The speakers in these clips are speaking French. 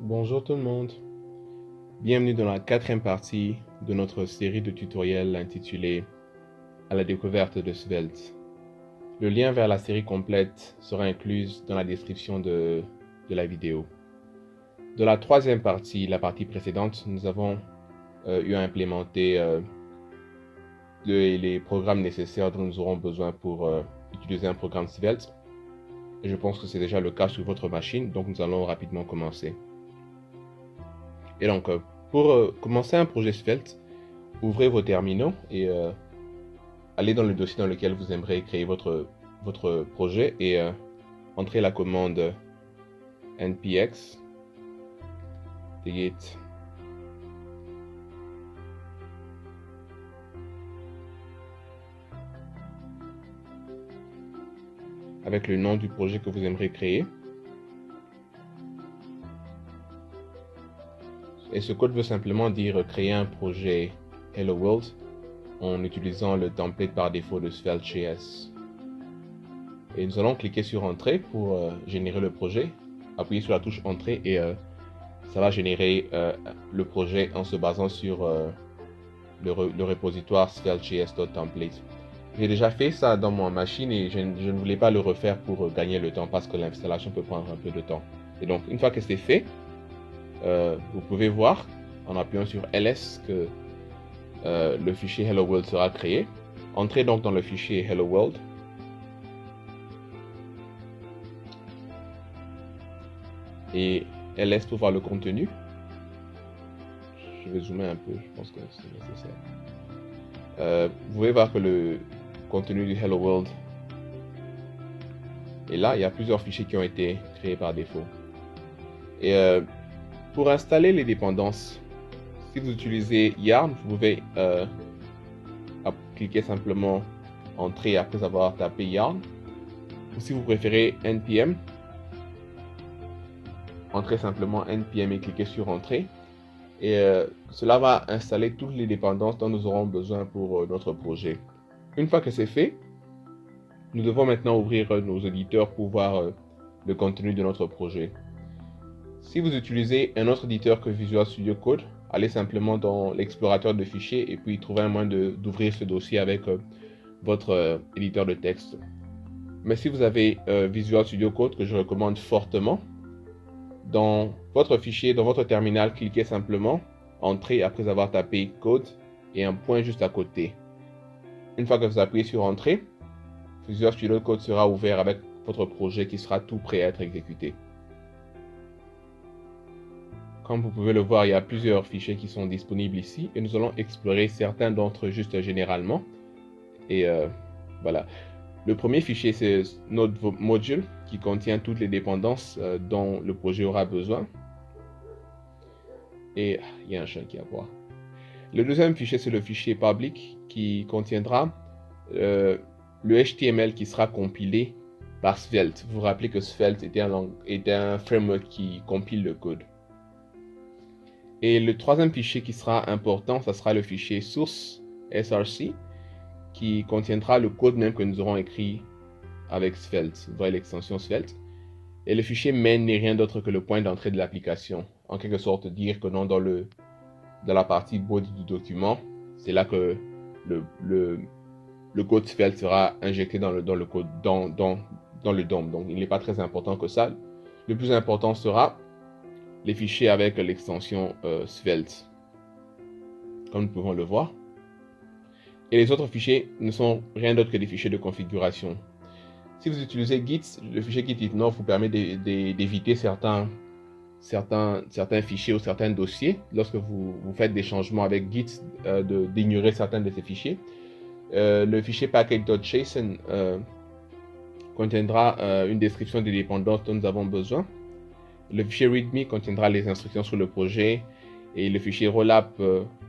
Bonjour tout le monde, bienvenue dans la quatrième partie de notre série de tutoriels intitulée À la découverte de Svelte. Le lien vers la série complète sera inclus dans la description de la vidéo. Dans la troisième partie, la partie précédente, nous avons eu à implémenter les programmes nécessaires dont nous aurons besoin pour utiliser un programme Svelte. Et je pense que c'est déjà le cas sur votre machine, donc nous allons rapidement commencer. Et donc, pour commencer un projet Svelte, ouvrez vos terminaux et allez dans le dossier dans lequel vous aimeriez créer votre projet et entrez la commande npx digit avec le nom du projet que vous aimeriez créer. Et ce code veut simplement dire créer un projet Hello World en utilisant le template par défaut de Svelte.js. Et nous allons cliquer sur Entrée pour générer le projet. Appuyez sur la touche Entrée et ça va générer le projet en se basant sur le repositoire svelte.js.template. J'ai déjà fait ça dans ma machine et je ne voulais pas le refaire pour gagner le temps parce que l'installation peut prendre un peu de temps. Et donc une fois que c'est fait, vous pouvez voir en appuyant sur ls que le fichier Hello World sera créé. Entrez donc dans le fichier Hello World. Et ls pour voir le contenu. Je vais zoomer un peu, je pense que c'est nécessaire. Vous pouvez voir que le contenu du Hello World est là. Il y a plusieurs fichiers qui ont été créés par défaut. Et pour installer les dépendances, si vous utilisez Yarn, vous pouvez cliquer simplement Entrée après avoir tapé Yarn. Ou si vous préférez npm, entrez simplement npm et cliquez sur Entrée. Et cela va installer toutes les dépendances dont nous aurons besoin pour notre projet. Une fois que c'est fait, nous devons maintenant ouvrir nos éditeurs pour voir le contenu de notre projet. Si vous utilisez un autre éditeur que Visual Studio Code, allez simplement dans l'explorateur de fichiers et puis trouver un moyen d'ouvrir ce dossier avec votre éditeur de texte. Mais si vous avez Visual Studio Code, que je recommande fortement, dans votre fichier, dans votre terminal, cliquez simplement Entrée après avoir tapé Code et un point juste à côté. Une fois que vous appuyez sur Entrée, Visual Studio Code sera ouvert avec votre projet qui sera tout prêt à être exécuté. Comme vous pouvez le voir, il y a plusieurs fichiers qui sont disponibles ici et nous allons explorer certains d'entre eux juste généralement. Et voilà. Le premier fichier, c'est notre module qui contient toutes les dépendances dont le projet aura besoin. Et il y a un chien qui aboie. Le deuxième fichier, c'est le fichier public qui contiendra le HTML qui sera compilé par Svelte. Vous vous rappelez que Svelte était un framework qui compile le code. Et le troisième fichier qui sera important, ça sera le fichier source src qui contiendra le code même que nous aurons écrit avec Svelte. Vous voyez l'extension Svelte. Et le fichier main n'est rien d'autre que le point d'entrée de l'application. En quelque sorte, dire que non, dans la partie body du document, c'est là que le code Svelte sera injecté dans le code, dans le DOM. Donc, il n'est pas très important que ça. Le plus important sera les fichiers avec l'extension Svelte, comme nous pouvons le voir. Et les autres fichiers ne sont rien d'autre que des fichiers de configuration. Si vous utilisez Git, le fichier gitignore vous permet d'éviter certains fichiers ou certains dossiers. Lorsque vous faites des changements avec Git, d'ignorer certains de ces fichiers. Le fichier package.json contiendra une description des dépendances dont nous avons besoin. Le fichier readme contiendra les instructions sur le projet et le fichier rollup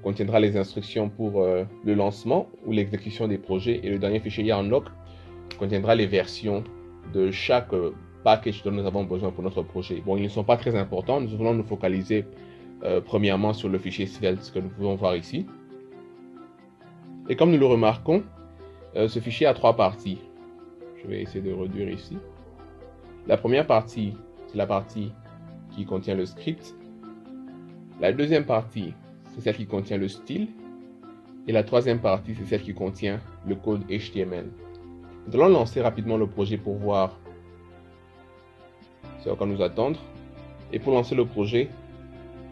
contiendra les instructions pour le lancement ou l'exécution des projets. Et le dernier fichier yarnlock contiendra les versions de chaque package dont nous avons besoin pour notre projet. Bon, ils ne sont pas très importants. Nous voulons nous focaliser premièrement sur le fichier Svelte que nous pouvons voir ici. Et comme nous le remarquons, ce fichier a trois parties. Je vais essayer de réduire ici. La première partie, c'est la partie qui contient le script. La deuxième partie, c'est celle qui contient le style. Et la troisième partie, c'est celle qui contient le code HTML. Nous allons lancer rapidement le projet pour voir ce à quoi nous attendre. Et pour lancer le projet,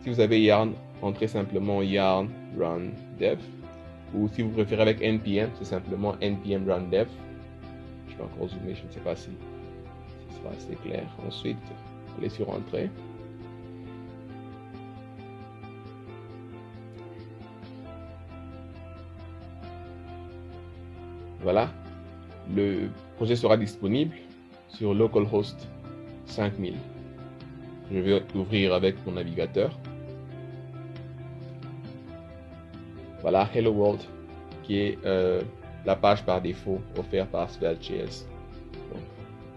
si vous avez Yarn, entrez simplement Yarn Run Dev. Ou si vous préférez avec NPM, c'est simplement NPM Run Dev. Je vais encore zoomer, je ne sais pas si ce sera assez clair. Ensuite, allez sur Entrée. Voilà, le projet sera disponible sur localhost 5000. Je vais ouvrir avec mon navigateur. Voilà, Hello World, qui est la page par défaut offerte par Svelte.js.